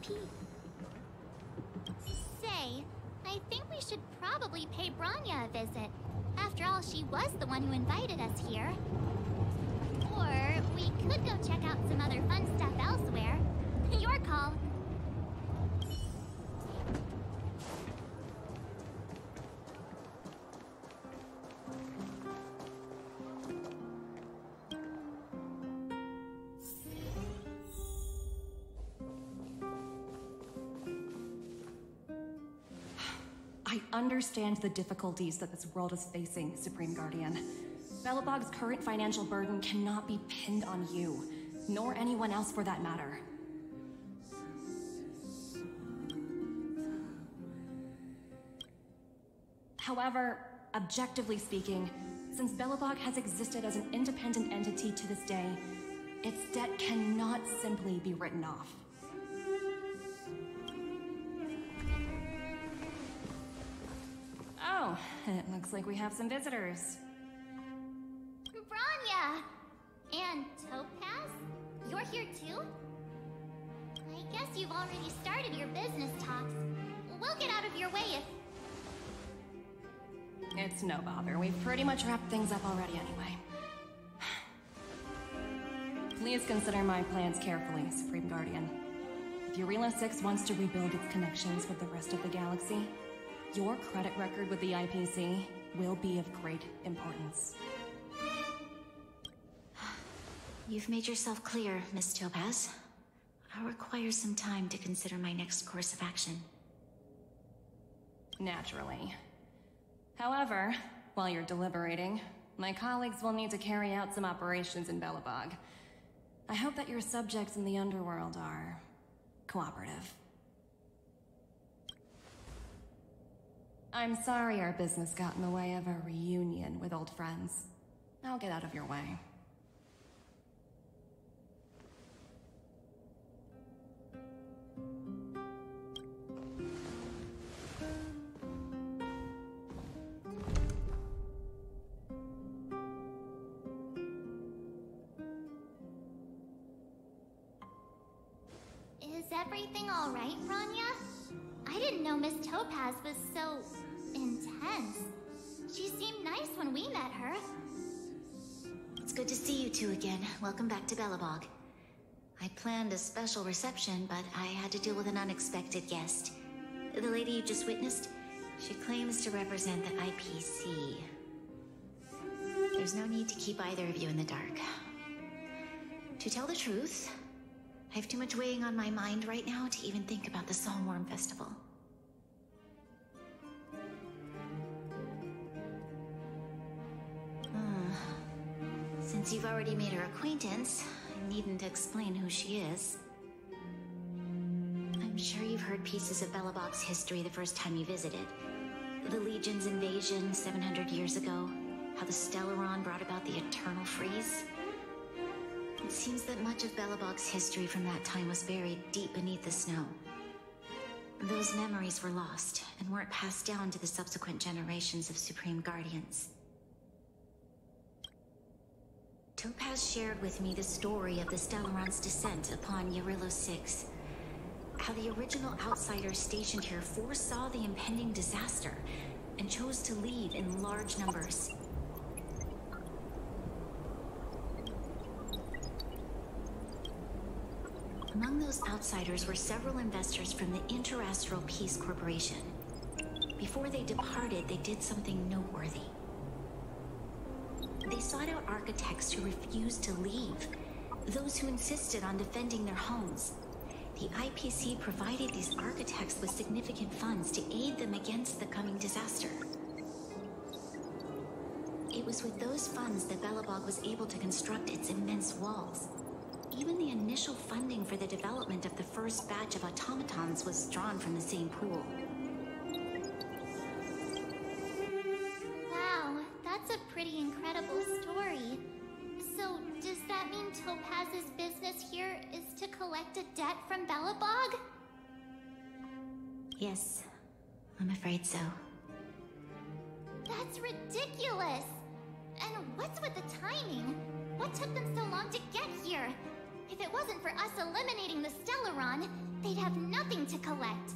IP. Say, I think we should probably pay Branya a visit. After all, she was the one who invited us here. Or we could go check out some other fun stuff elsewhere. Your call. I understand the difficulties that this world is facing, Supreme Guardian. Belobog's current financial burden cannot be pinned on you, nor anyone else for that matter. However, objectively speaking, since Belobog has existed as an independent entity to this day, its debt cannot simply be written off. Oh, it looks like we have some visitors. Branya! And Topaz? You're here too? I guess you've already started your business talks. We'll get out of your way if... It's no bother. We've pretty much wrapped things up already anyway. Please consider my plans carefully, Supreme Guardian. If Eurela 6 wants to rebuild its connections with the rest of the galaxy, your credit record with the IPC will be of great importance. You've made yourself clear, Miss Topaz. I'll require some time to consider my next course of action. Naturally. However, while you're deliberating, my colleagues will need to carry out some operations in Belobog. I hope that your subjects in the underworld are cooperative. I'm sorry our business got in the way of a reunion with old friends. I'll get out of your way. Is everything all right, Branya? I didn't know Miss Topaz was so... intense. She seemed nice when we met her. It's good to see you two again. Welcome back to Belobog. I planned a special reception, but I had to deal with an unexpected guest. The lady you just witnessed, she claims to represent the IPC. There's no need to keep either of you in the dark. To tell the truth, I have too much weighing on my mind right now to even think about the Saltworm Festival. Since you've already made her acquaintance, I needn't explain who she is. I'm sure you've heard pieces of Belobog's history the first time you visited. The Legion's invasion 700 years ago, how the Stellaron brought about the Eternal Freeze. It seems that much of Belobog's history from that time was buried deep beneath the snow. Those memories were lost and weren't passed down to the subsequent generations of Supreme Guardians. Topaz shared with me the story of the Stellaron's descent upon Eurela 6. How the original outsiders stationed here foresaw the impending disaster and chose to leave in large numbers. Among those outsiders were several investors from the Interastral Peace Corporation. Before they departed, they did something noteworthy. They sought out architects who refused to leave, those who insisted on defending their homes. The IPC provided these architects with significant funds to aid them against the coming disaster. It was with those funds that Belobog was able to construct its immense walls. Even the initial funding for the development of the first batch of automatons was drawn from the same pool. Wow, that's a pretty incredible story. So, does that mean Topaz's business here is to collect a debt from Belobog? Yes, I'm afraid so. That's ridiculous! And what's with the timing? What took them so long to get here? If it wasn't for us eliminating the Stellaron, They'd have nothing to collect.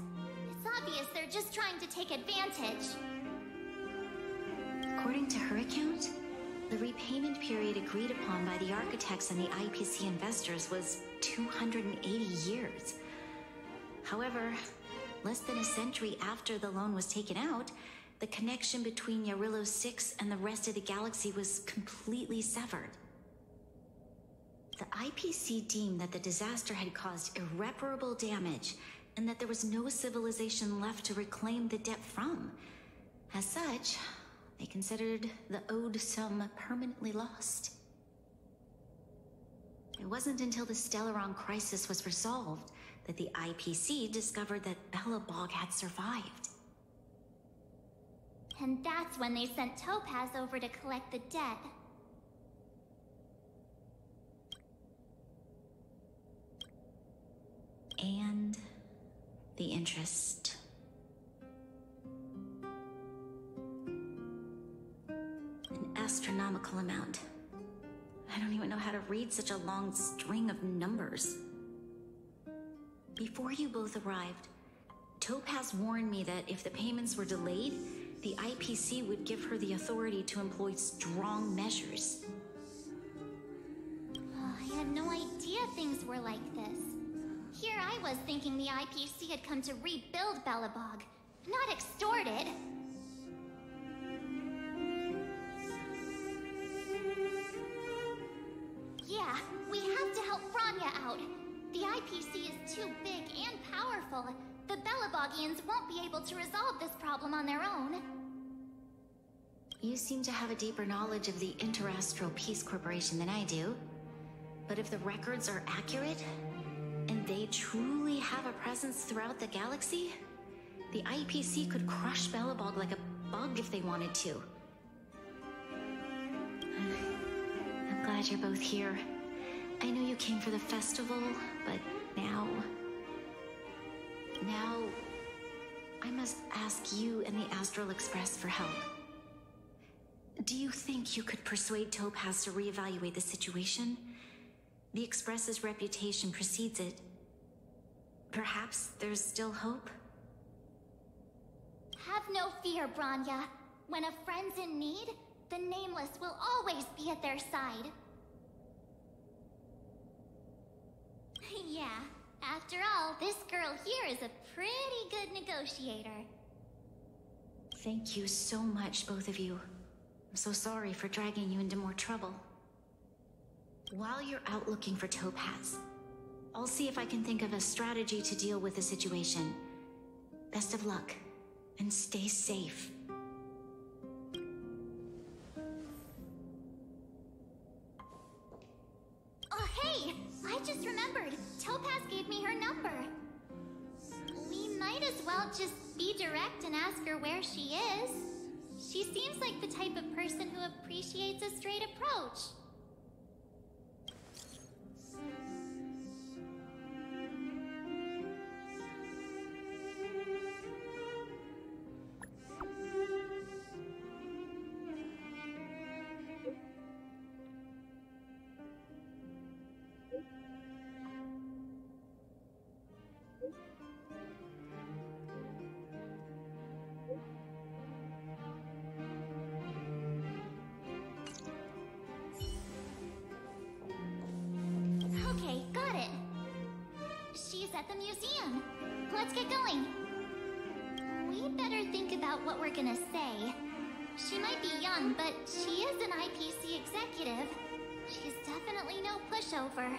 It's obvious they're just trying to take advantage. According to her account, the repayment period agreed upon by the architects and the IPC investors was 280 years. However, less than a century after the loan was taken out, the connection between Yarillo 6 and the rest of the galaxy was completely severed. The IPC deemed that the disaster had caused irreparable damage and that there was no civilization left to reclaim the debt from. As such, they considered the owed sum permanently lost. It wasn't until the Stellaron crisis was resolved that the IPC discovered that Belobog had survived. And that's when they sent Topaz over to collect the debt. And the interest. An astronomical amount. I don't even know how to read such a long string of numbers. Before you both arrived, Topaz warned me that if the payments were delayed, the IPC would give her the authority to employ strong measures. Oh, I had no idea things were like this. Here I was thinking the IPC had come to rebuild Belobog, not extort it. Yeah, we have to help Bronya out. The IPC is too big and powerful. The Belobogians won't be able to resolve this problem on their own. You seem to have a deeper knowledge of the Interastral Peace Corporation than I do. But if the records are accurate, and they truly have a presence throughout the galaxy, the IPC could crush Belobog like a bug if they wanted to. I'm glad you're both here. I know you came for the festival, but now I must ask you and the Astral Express for help. Do you think you could persuade Topaz to reevaluate the situation? The Express's reputation precedes it. Perhaps there's still hope? Have no fear, Bronya. When a friend's in need, the Nameless will always be at their side. Yeah, after all, this girl here is a pretty good negotiator. Thank you so much, both of you. I'm so sorry for dragging you into more trouble. While you're out looking for Topaz, I'll see if I can think of a strategy to deal with the situation. Best of luck, and stay safe. Oh, hey! I just remembered. Topaz gave me her number. We might as well just be direct and ask her where she is. She seems like the type of person who appreciates a straight approach. Okay, got it. She's at the museum. Let's get going. We'd better think about what we're gonna say. She might be young, but she is an IPC executive. She's definitely no pushover.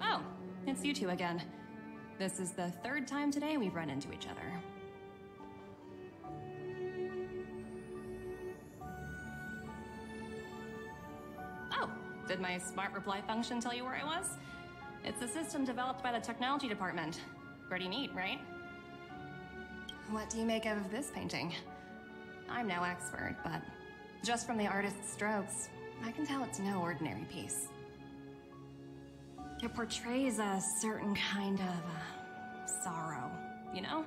Oh, it's you two again. This is the third time today we've run into each other. Did my smart reply function tell you where I was? It's a system developed by the technology department. Pretty neat, right? What do you make of this painting? I'm no expert, but just from the artist's strokes, I can tell it's no ordinary piece. It portrays a certain kind of sorrow, you know?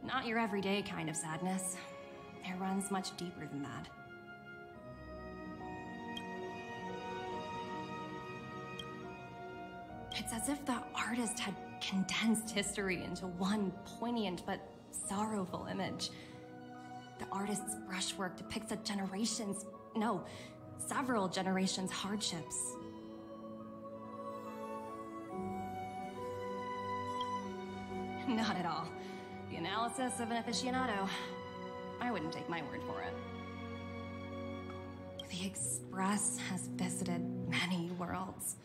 Not your everyday kind of sadness. It runs much deeper than that. It's as if the artist had condensed history into one poignant but sorrowful image. The artist's brushwork depicts several generations' hardships. Not at all. The analysis of an aficionado. I wouldn't take my word for it. The Express has visited many worlds.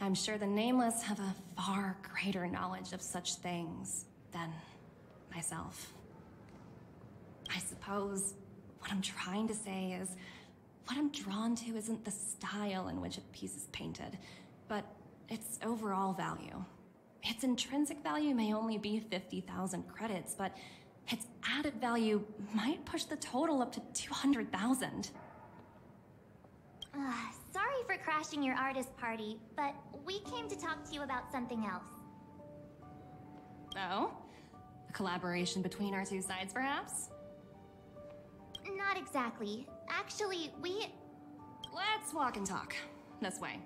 I'm sure the Nameless have a far greater knowledge of such things than myself. I suppose what I'm trying to say is, what I'm drawn to isn't the style in which a piece is painted, but its overall value. Its intrinsic value may only be 50,000 credits, but its added value might push the total up to 200,000. Sorry for crashing your artist party, but we came to talk to you about something else. Oh? A collaboration between our two sides, perhaps? Not exactly. Actually, Let's walk and talk. This way.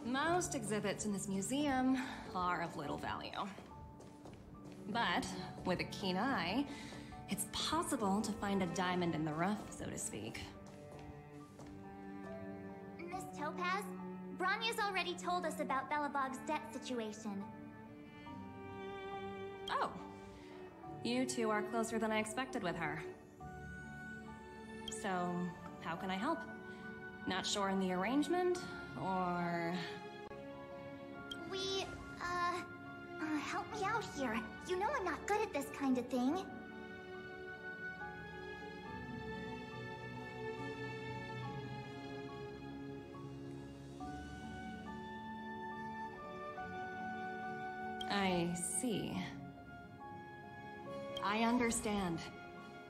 Most exhibits in this museum are of little value. But, with a keen eye, it's possible to find a diamond in the rough, so to speak. Miss Topaz, Bronya's already told us about Belobog's debt situation. Oh. You two are closer than I expected with her. So, how can I help? Not sure in the arrangement, or... Help me out here. You know I'm not good at this kind of thing. I see. I understand.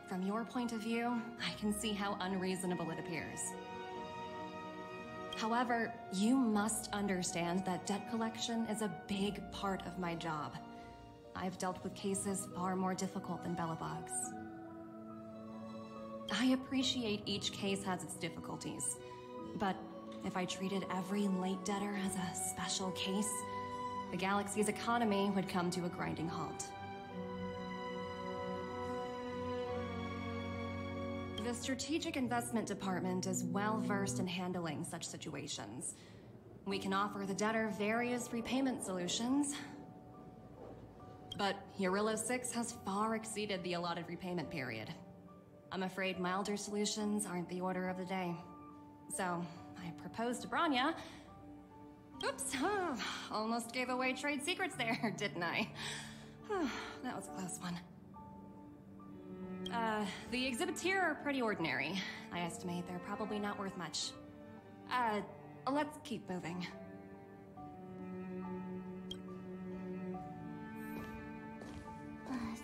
From your point of view, I can see how unreasonable it appears. However, you must understand that debt collection is a big part of my job. I've dealt with cases far more difficult than Belobog's. I appreciate each case has its difficulties, but if I treated every late debtor as a special case, the galaxy's economy would come to a grinding halt. The Strategic Investment Department is well-versed in handling such situations. We can offer the debtor various repayment solutions, but Eurilla 6 has far exceeded the allotted repayment period. I'm afraid milder solutions aren't the order of the day. So, I proposed to Bronya. Oops, almost gave away trade secrets there, didn't I? That was a close one. The exhibits here are pretty ordinary. I estimate they're probably not worth much. Let's keep moving.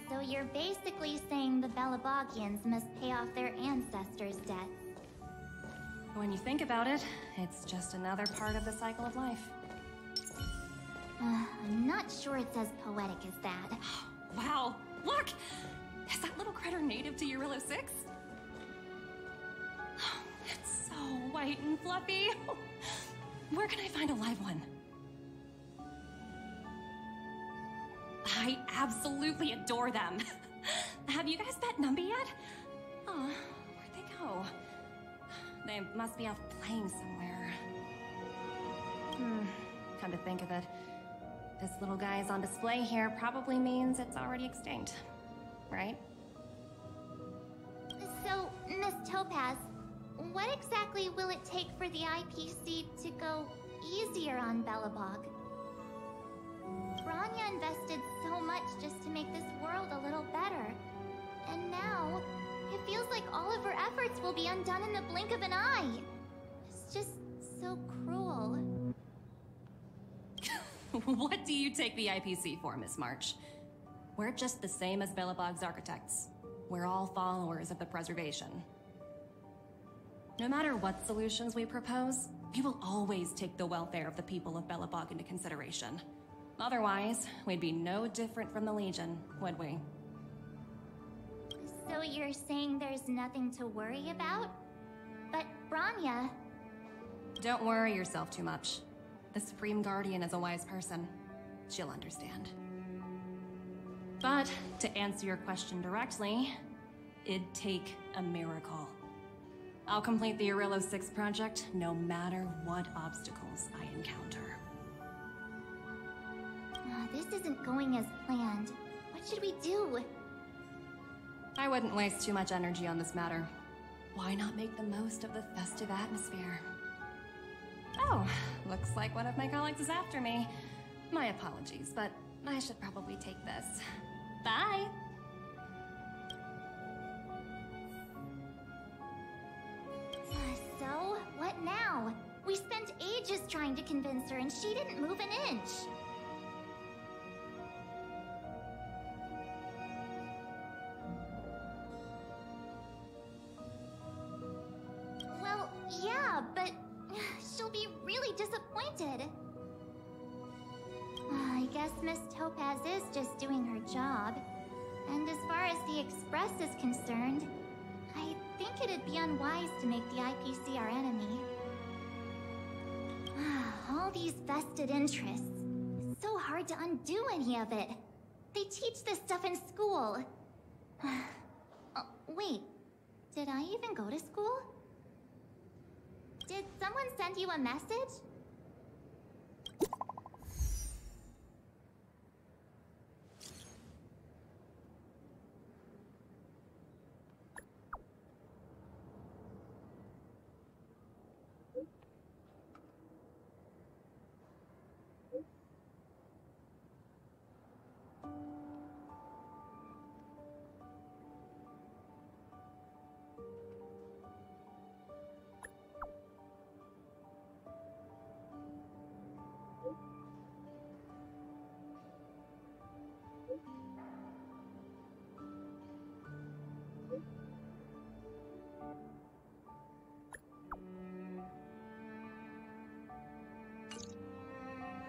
So you're basically saying the Belobogians must pay off their ancestors' debts. When you think about it, it's just another part of the cycle of life. I'm not sure it's as poetic as that. Wow, look! Is that little critter native to Eurilla 6? It's so white and fluffy. Where can I find a live one? I absolutely adore them. Have you guys met Numby yet? Oh, where'd they go? They must be off playing somewhere. Come to think of it, this little guy's on display here probably means it's already extinct. Right? So, Miss Topaz, what exactly will it take for the IPC to go easier on Belobog? Bronya invested so much just to make this world a little better. And now, it feels like all of her efforts will be undone in the blink of an eye. It's just so cruel. What do you take the IPC for, Miss March? We're just the same as Belobog's architects. We're all followers of the preservation. No matter what solutions we propose, we will always take the welfare of the people of Belobog into consideration. Otherwise, we'd be no different from the Legion, would we? So you're saying there's nothing to worry about? But Bronya... Don't worry yourself too much. The Supreme Guardian is a wise person. She'll understand. But, to answer your question directly, it'd take a miracle. I'll complete the Arillo 6 project no matter what obstacles I encounter. This isn't going as planned. What should we do? I wouldn't waste too much energy on this matter. Why not make the most of the festive atmosphere? Oh, looks like one of my colleagues is after me. My apologies, but I should probably take this. Bye! So, what now? We spent ages trying to convince her and she didn't move an inch. Well, yeah, but she'll be really disappointed. I guess Miss Topaz is just doing her job. And as far as the Express is concerned, I think it'd be unwise to make the IPC our enemy. All these vested interests. It's so hard to undo any of it. They teach this stuff in school. Wait, did I even go to school? Did someone send you a message?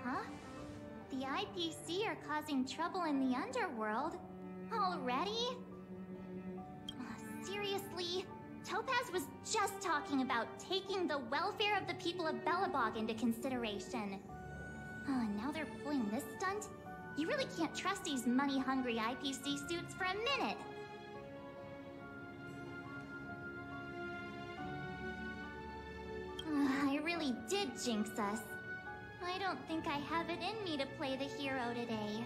Huh? The IPC are causing trouble in the underworld? Already? Seriously? Topaz was just talking about taking the welfare of the people of Belobog into consideration. And now they're pulling this stunt? You really can't trust these money-hungry IPC suits for a minute. I really did jinx us. I don't think I have it in me to play the hero today.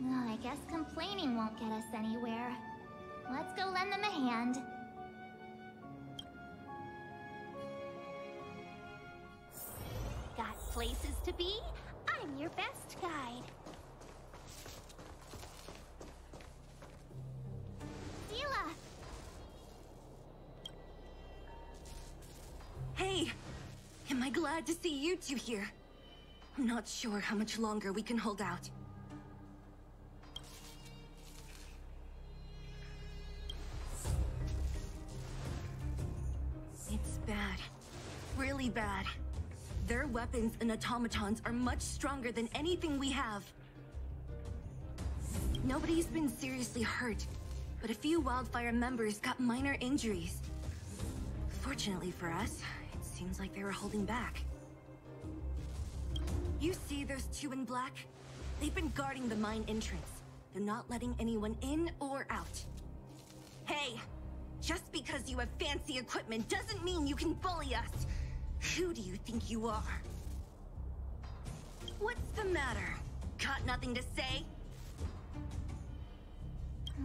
I guess complaining won't get us anywhere. Let's go lend them a hand. Got places to be? I'm your best guide. Sela! Hey! Am I glad to see you two here? I'm not sure how much longer we can hold out. It's bad. Really bad. Their weapons and automatons are much stronger than anything we have. Nobody's been seriously hurt, but a few Wildfire members got minor injuries. Fortunately for us, it seems like they were holding back. You see those two in black? They've been guarding the mine entrance. They're not letting anyone in or out. Hey! Just because you have fancy equipment doesn't mean you can bully us! Who do you think you are? What's the matter? Got nothing to say?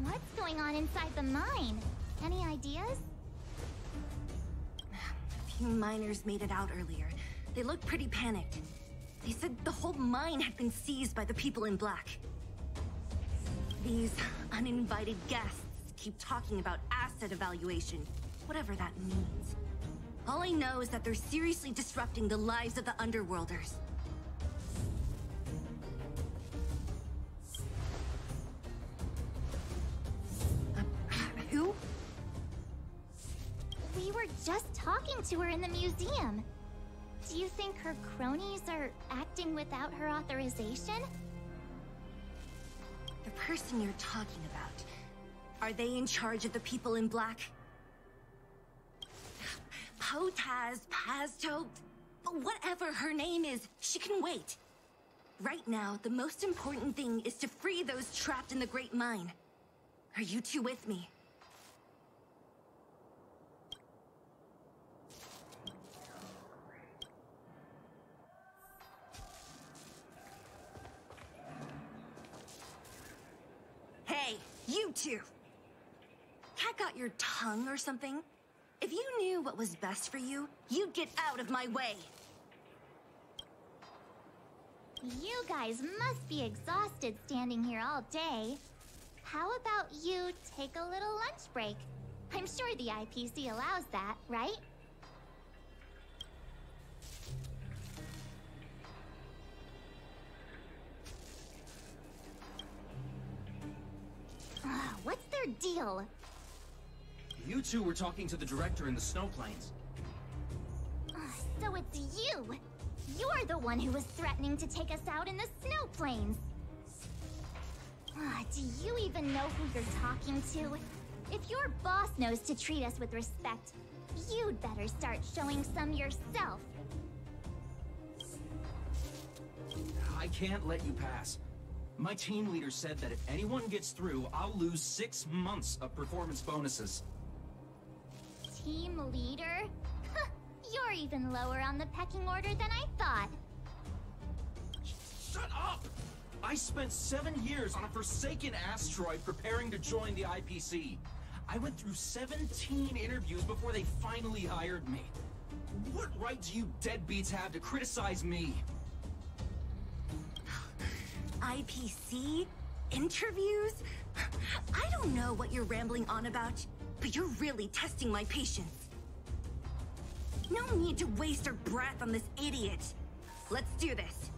What's going on inside the mine? Any ideas? A few miners made it out earlier. They looked pretty panicked. They said the whole mine had been seized by the people in black. These uninvited guests keep talking about asset evaluation, whatever that means. All I know is that they're seriously disrupting the lives of the Underworlders. Who? We were just talking to her in the museum. Do you think her cronies are acting without her authorization? The person you're talking about. Are they in charge of the people in black? Potaz, Pazto, whatever her name is, she can wait. Right now, the most important thing is to free those trapped in the Great Mine. Are you two with me? Hey, you two! Cat got your tongue or something? If you knew what was best for you, you'd get out of my way. You guys must be exhausted standing here all day. How about you take a little lunch break? I'm sure the IPC allows that, right? What's their deal? You two were talking to the director in the snow plains. So it's you! You're the one who was threatening to take us out in the snow plains! Do you even know who you're talking to? If your boss knows to treat us with respect, you'd better start showing some yourself. I can't let you pass. My team leader said that if anyone gets through, I'll lose 6 months of performance bonuses. Team leader? You're even lower on the pecking order than I thought. Shut up! I spent 7 years on a forsaken asteroid preparing to join the IPC. I went through 17 interviews before they finally hired me. What right do you deadbeats have to criticize me? IPC? Interviews? I don't know what you're rambling on about, but you're really testing my patience. No need to waste our breath on this idiot. Let's do this.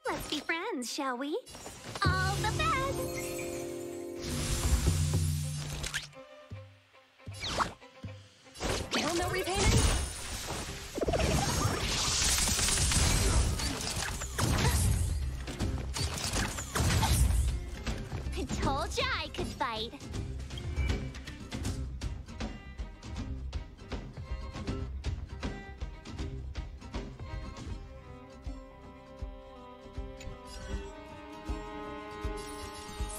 Let's be friends, shall we? All the best! Still no repayment? I told ya I could fight.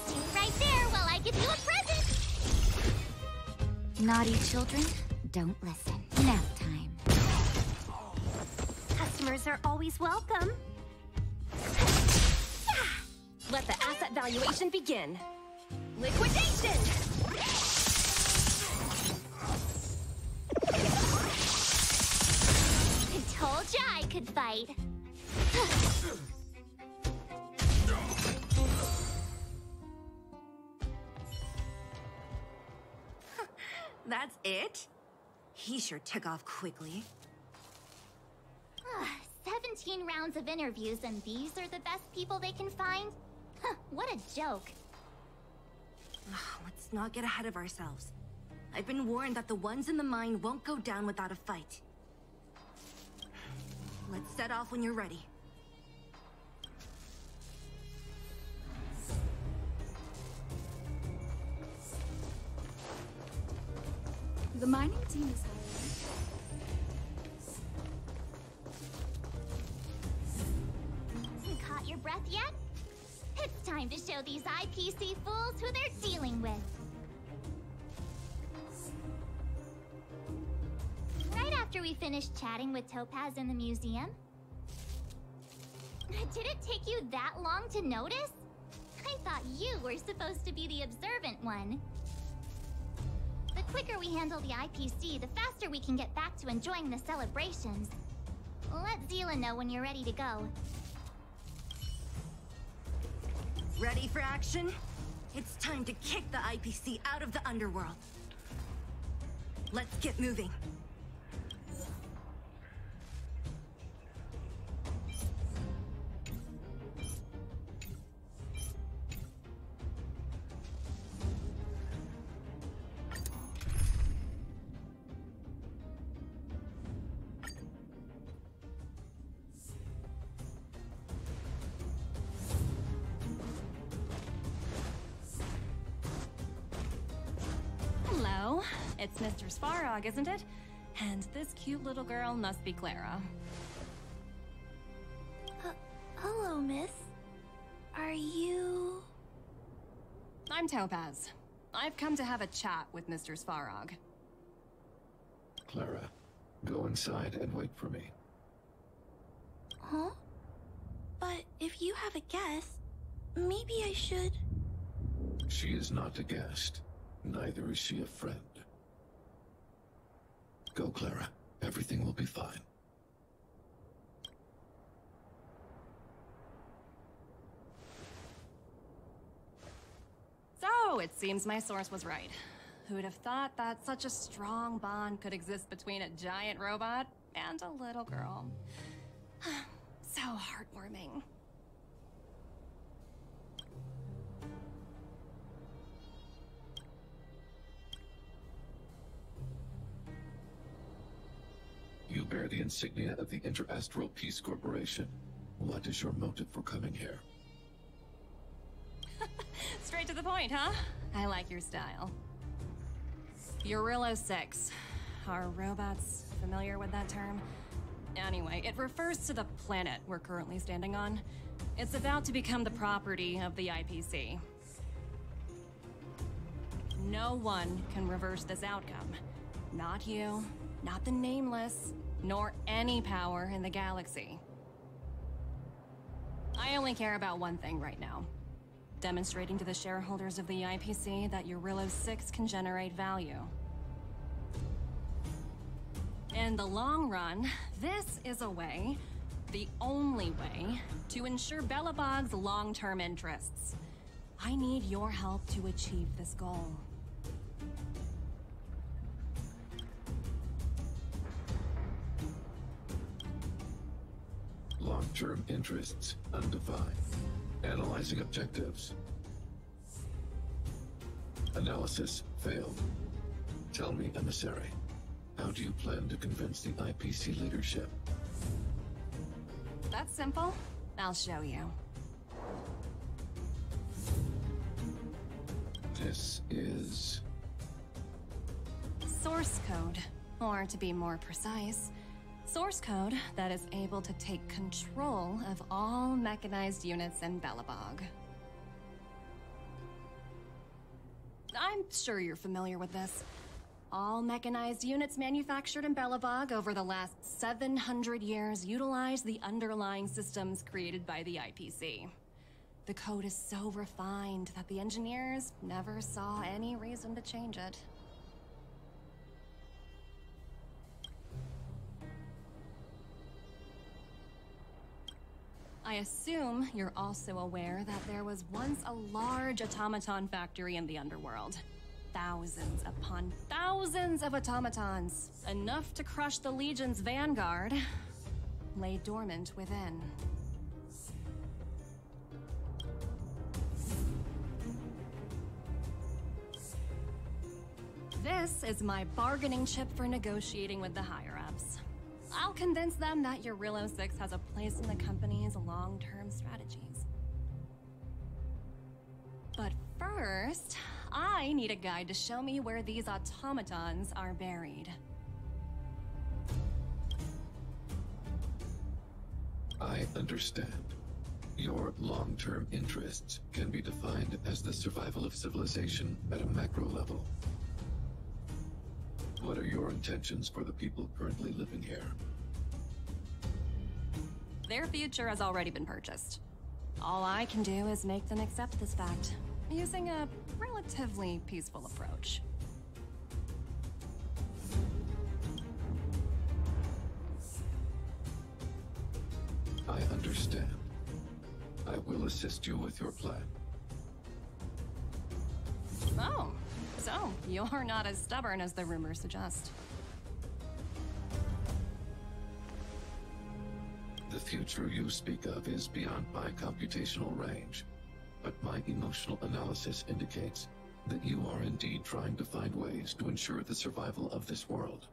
Stay right there while I give you a present. Naughty children, don't listen. Nap time. Customers are always welcome. Let the asset valuation begin. Liquidation! I told ya I could fight. That's it? He sure took off quickly. 17 rounds of interviews and these are the best people they can find? What a joke. Let's not get ahead of ourselves. I've been warned that the ones in the mine won't go down without a fight. Let's set off when you're ready. The mining team is hiring. Caught your breath yet? It's time to show these IPC fools who they're dealing with. Right after we finished chatting with Topaz in the museum. Did it take you that long to notice? I thought you were supposed to be the observant one. The quicker we handle the IPC, the faster we can get back to enjoying the celebrations. Let Zila know when you're ready to go. Ready for action? It's time to kick the IPC out of the underworld. Let's get moving. Hello, it's Mr. Svarog, isn't it? And this cute little girl must be Clara. Hello, miss. Are you... I'm Topaz. I've come to have a chat with Mr. Svarog. Clara, go inside and wait for me. Huh? But if you have a guest, maybe I should... She is not a guest. Neither is she a friend. Go, Clara. Everything will be fine. So, it seems my source was right. Who'd have thought that such a strong bond could exist between a giant robot and a little girl? So heartwarming. You bear the insignia of the Interastral Peace Corporation. What is your motive for coming here? Straight to the point, huh? I like your style. Eurillo 6. Are robots familiar with that term? Anyway, it refers to the planet we're currently standing on. It's about to become the property of the IPC. No one can reverse this outcome. Not you, not the Nameless, nor any power in the galaxy. I only care about one thing right now. Demonstrating to the shareholders of the IPC that Eurillo 6 can generate value. In the long run, this is a way, the only way, to ensure Belobog's long-term interests. I need your help to achieve this goal. Long-term interests, undefined. Analyzing objectives. Analysis failed. Tell me, emissary, how do you plan to convince the IPC leadership? That's simple. I'll show you. This is... Source code. Or to be more precise, source code that is able to take control of all mechanized units in Belobog. I'm sure you're familiar with this. All mechanized units manufactured in Belobog over the last 700 years utilize the underlying systems created by the IPC. The code is so refined that the engineers never saw any reason to change it. I assume you're also aware that there was once a large automaton factory in the underworld. Thousands upon thousands of automatons, enough to crush the Legion's vanguard, lay dormant within. This is my bargaining chip for negotiating with the higher-ups. I'll convince them that Eurillo 6 has a place in the company's long-term strategies. But first, I need a guide to show me where these automatons are buried. I understand. Your long-term interests can be defined as the survival of civilization at a macro level. What are your intentions for the people currently living here? Their future has already been purchased. All I can do is make them accept this fact, using a relatively peaceful approach. I understand. I will assist you with your plan. Oh, so you're not as stubborn as the rumors suggest. The future you speak of is beyond my computational range, but my emotional analysis indicates that you are indeed trying to find ways to ensure the survival of this world.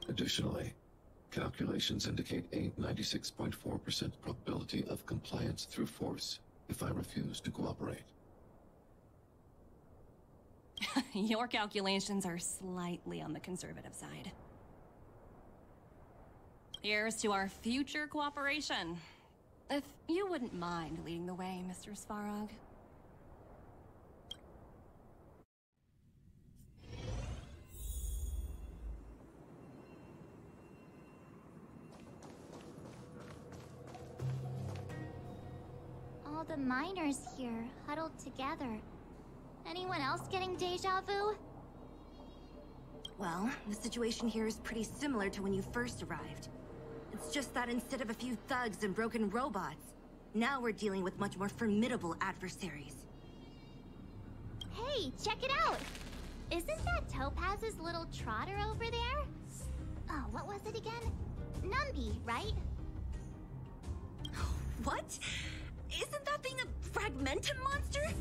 Additionally, calculations indicate a 96.4% probability of compliance through force if I refuse to cooperate. Your calculations are slightly on the conservative side. Here's to our future cooperation. If you wouldn't mind leading the way, Mr. Svarog. All the miners here, huddled together. Anyone else getting deja vu? Well, the situation here is pretty similar to when you first arrived. It's just that instead of a few thugs and broken robots, now we're dealing with much more formidable adversaries. Hey, check it out! Isn't that Topaz's little trotter over there? Oh, what was it again? Numby, right? What? Isn't that thing a fragmentum monster?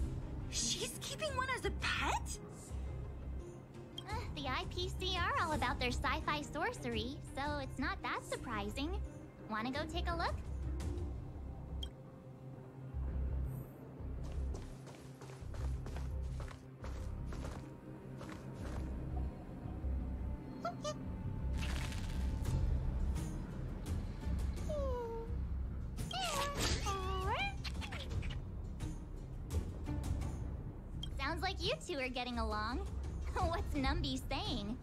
She's keeping one as a pet? The IPC are all about their sci-fi sorcery, so it's not that surprising. Wanna go take a look? Sounds like you two are getting along. What's Numby saying?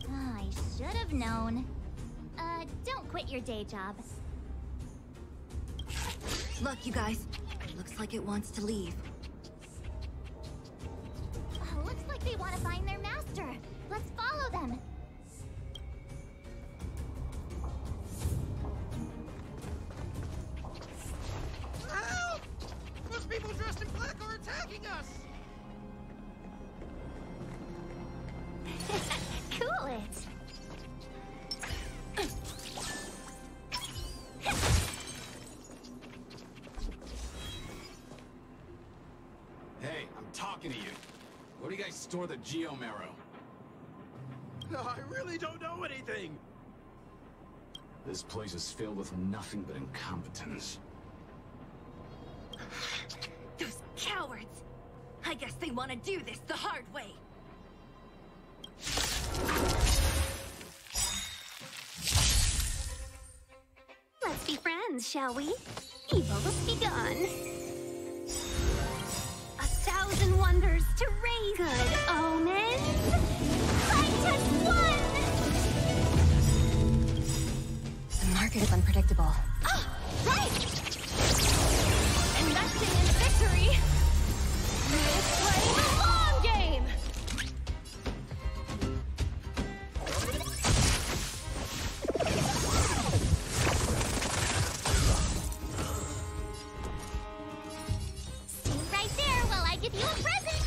I should have known. Don't quit your day job. Look, you guys. Looks like it wants to leave. Looks like they want to find their master. Let's follow them. People dressed in black are attacking us! Cool it! Hey, I'm talking to you. Where do you guys store the Geomarrow? I really don't know anything! This place is filled with nothing but incompetence. Those cowards! I guess they want to do this the hard way. Let's be friends, shall we? Evil's begun. 1,000 wonders to raise good omens. Fight as one! The market is unpredictable. Ah, right! Investing in victory is playing the long game! Stay right there while I give you a present!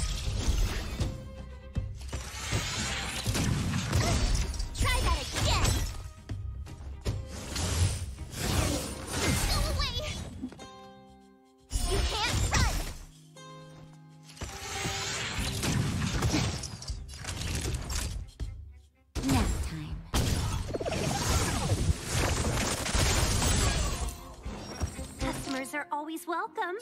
Try that again! Go away! You can't run! Nap time. Customers are always welcome.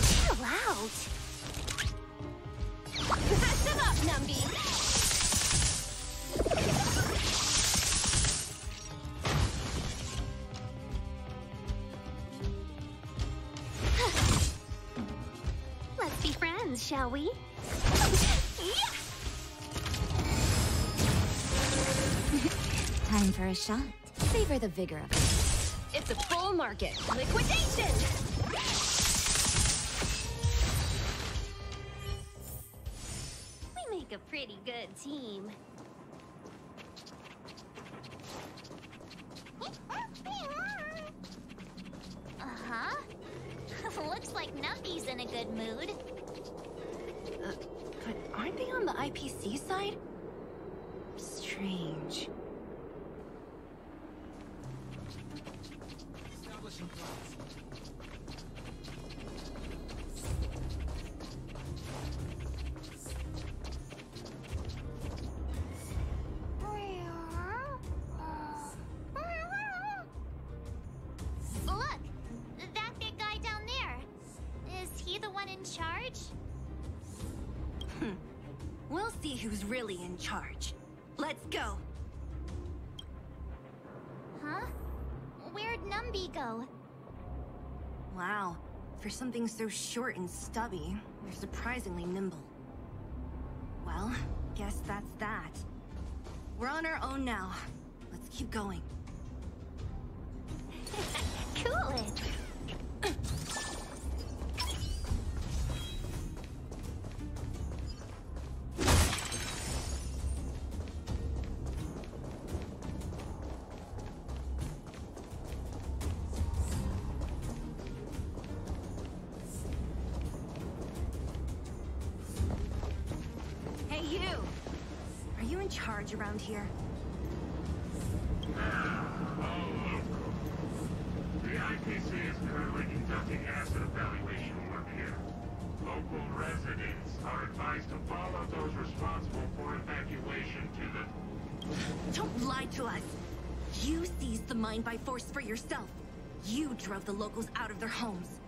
Chill out. Patch them up, Numby! Let's be friends, shall we? Time for a shot. Savor the vigor of it. It's a bull market liquidation! We make a pretty good team. Uh-huh. Looks like Numpy's in a good mood. But aren't they on the IPC side? Strange. Establishing class. Look! That big guy down there. Is he the one in charge? We'll see who's really in charge. Let's go. Huh? Where'd Numby go? Wow. For something so short and stubby, they're surprisingly nimble. Well, guess that's that. We're on our own now. Let's keep going. Cool it! Hey, you! Are you in charge around here? The IPC is currently conducting acid evaluation work here. Local residents are advised to follow those responsible for evacuation to the... Don't lie to us! You seized the mine by force for yourself. You drove the locals out of their homes.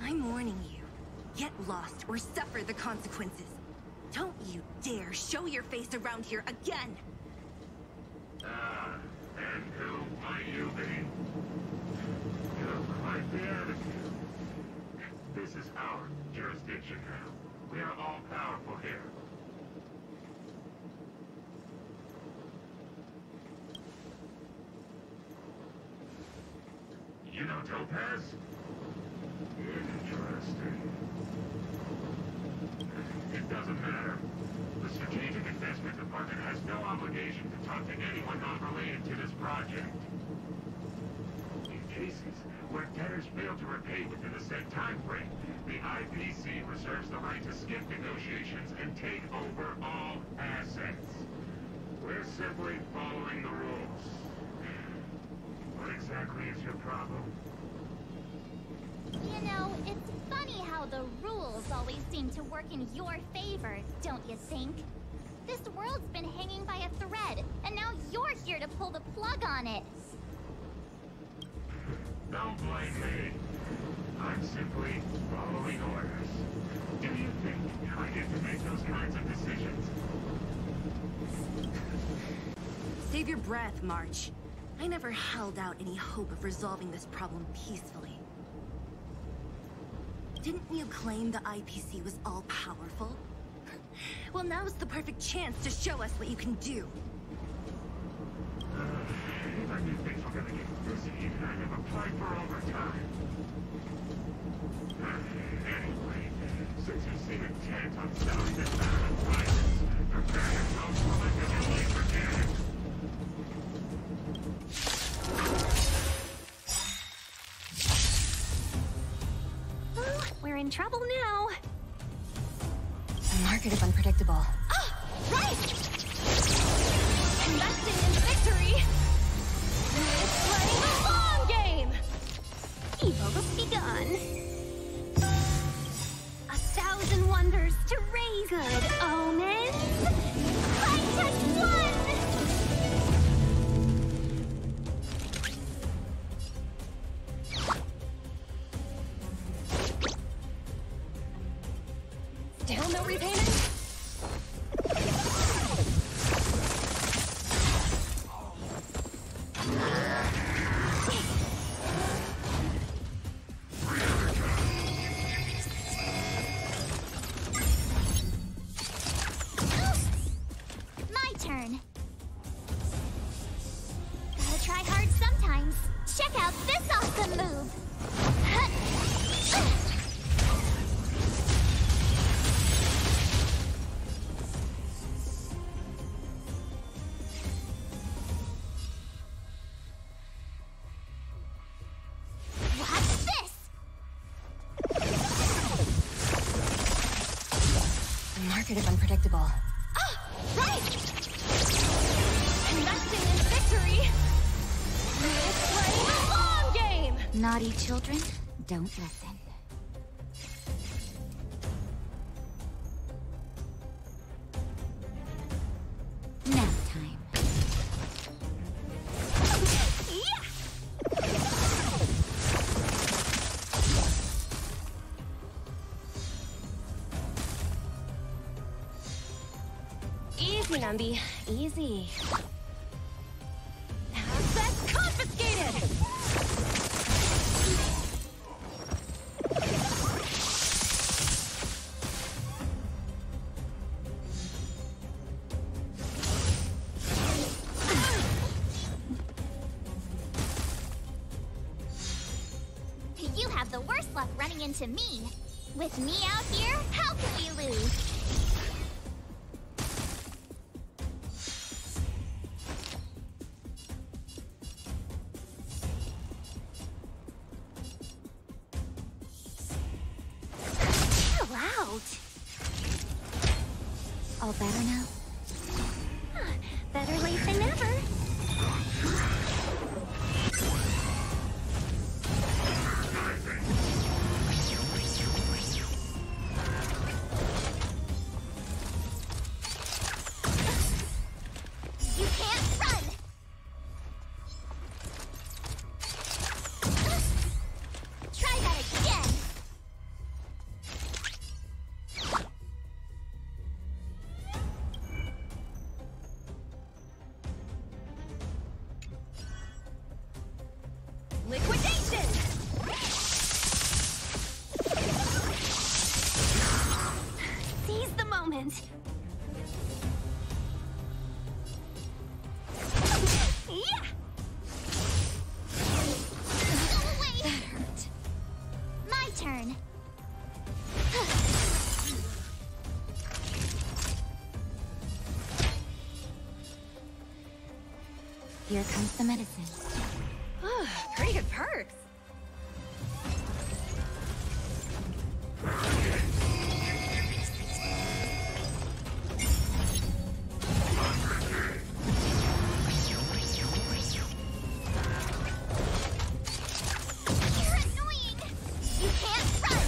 I'm warning you. Get lost or suffer the consequences. Don't you dare show your face around here again! And who might you be? You have quite the attitude. This is our jurisdiction now. We are all powerful here. You know Topaz? Interesting. It doesn't matter. The Strategic Investment Department has no obligation to talk to anyone not related to this project. In cases where debtors fail to repay within a set time frame, the IPC reserves the right to skip negotiations and take over all assets. We're simply following the rules. What exactly is your problem? You know, it's funny how the rules always seem to work in your favor, don't you think? This world's been hanging by a thread, and now you're here to pull the plug on it. Don't blame me. I'm simply following orders. Do you think I get to make those kinds of decisions? Save your breath, March. I never held out any hope of resolving this problem peacefully. Didn't you claim the IPC was all-powerful? Well, now's the perfect chance to show us what you can do. If I knew things were gonna get busy, I'd have applied for overtime. Anyway, since you seem intent on selling this out of prices, prepare yourself for my delay for it. We're in trouble now. The market is unpredictable. Ah! Right! Investing in victory is playing the long game! Evil has begun. 1,000 wonders to raise good omens. Fight has won! Still no repayment? My turn. Gotta try hard sometimes. Check out this awesome move. market is unpredictable. Ah! Right! Investing in victory is playing a long game! Naughty children, don't listen. Nap time. Easy, Numby. Easy. Assets confiscated! You have the worst luck running into me. With me out here, how can we lose? Chill out. All better now? Better late than never. You can't run! Try that again! Liquidation! Seize the moment. Yeah! Go away! That hurt. My turn. Here comes the medicine. Pretty good perks. You're annoying! You can't run!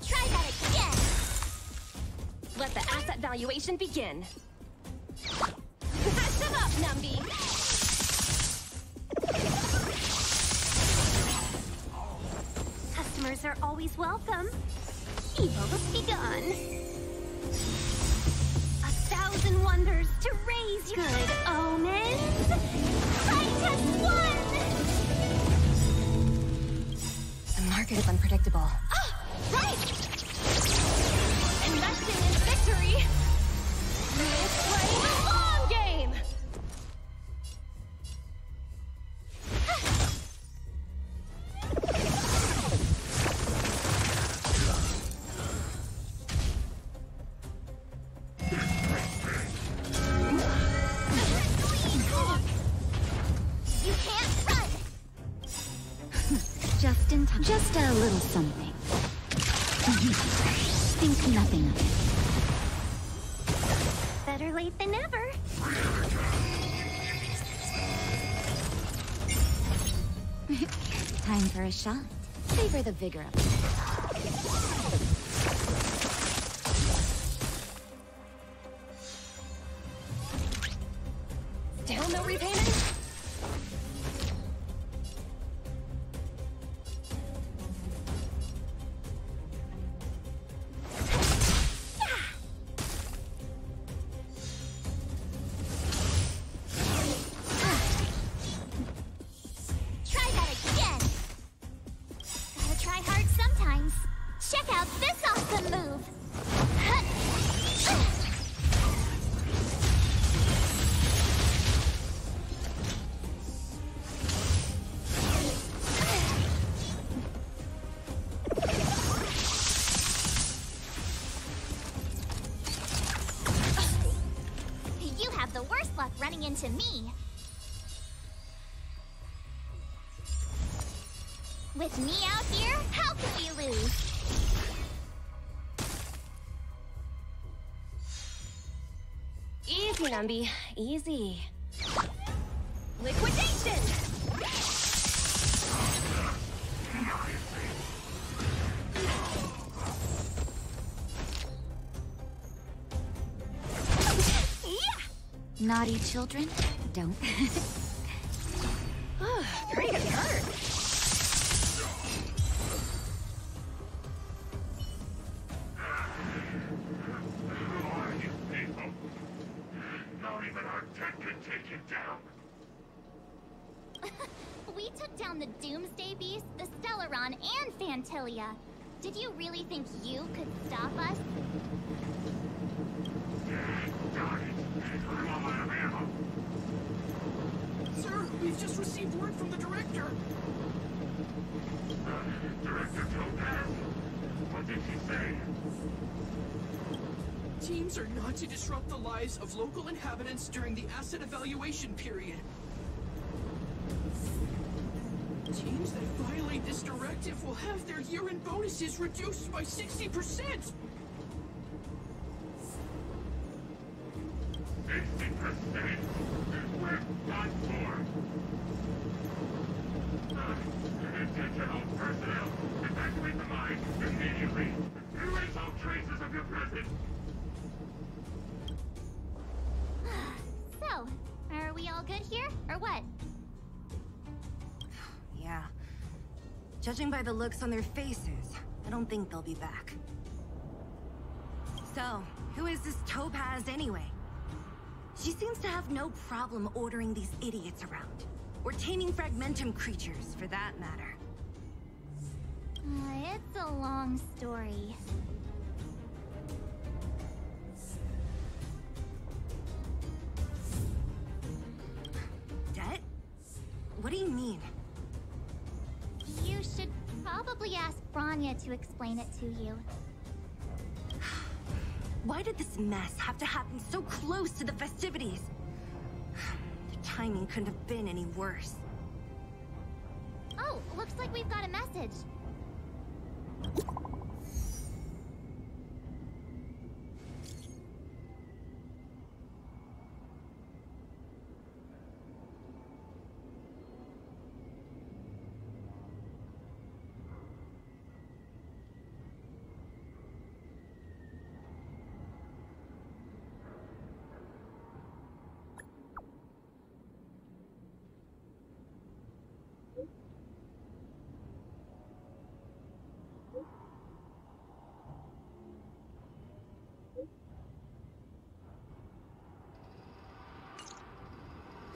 Try that again! Let the asset valuation begin. Patch them up, Numby. Customers are always welcome. Evil has begun. 1,000 wonders to raise good omens. Fight has won! The market is unpredictable. Ah, right! Investing in victory is playing a long game! You can't run! Just in time. Just a little something. Think nothing of it. Better late than never. Time for a shot. Savor the vigor of it. Still no repayment? Try that again! Gotta try hard sometimes. Check out this awesome move! You have the worst luck running into me. With me out here, how can we lose? Easy, Numby. Easy. Liquidation! Naughty children, don't. Pretty good hurt. Who are you people? Not even our tech can take you down. We took down the Doomsday Beast, the Stellaron, and Fantilia. Did you really think you could stop us? Darn it! I'm all out of ammo. Sir, we've just received word from the director. Director Topaz? What did she say? Teams are not to disrupt the lives of local inhabitants during the asset evaluation period. Teams that violate this directive will have their year-end bonuses reduced by 60%! 60%? We're done for! Attention all personnel! Evacuate the mine immediately! Erase all traces of your presence! So, are we all good here, or what? Yeah. Judging by the looks on their faces, I don't think they'll be back. So, who is this Topaz anyway? She seems to have no problem ordering these idiots around. Or taming fragmentum creatures, for that matter. It's a long story. Debt? What do you mean? You should probably ask Bronya to explain it to you. Why did this mess have to happen so close to the festivities? The timing couldn't have been any worse. Oh, looks like we've got a message.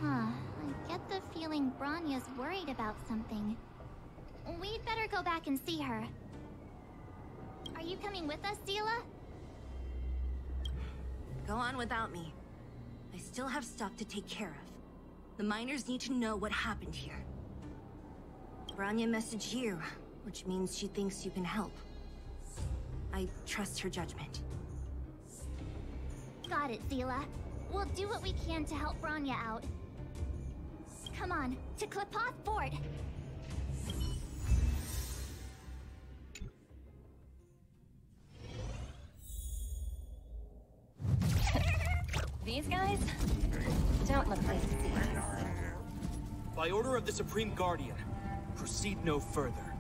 I get the feeling Bronya's worried about something. We'd better go back and see her. Are you coming with us, Zila? Go on without me. I still have stuff to take care of. The miners need to know what happened here. Bronya messaged you, which means she thinks you can help. I trust her judgment. Got it, Zila. We'll do what we can to help Bronya out. Come on, to Klipoth Fort! These guys don't look like thieves. By order of the Supreme Guardian, proceed no further,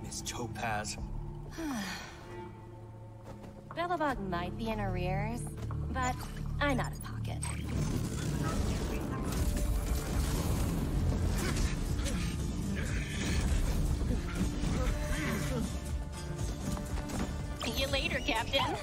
Miss Topaz. Belobog might be in arrears, but I'm out of pocket. See you later, Captain.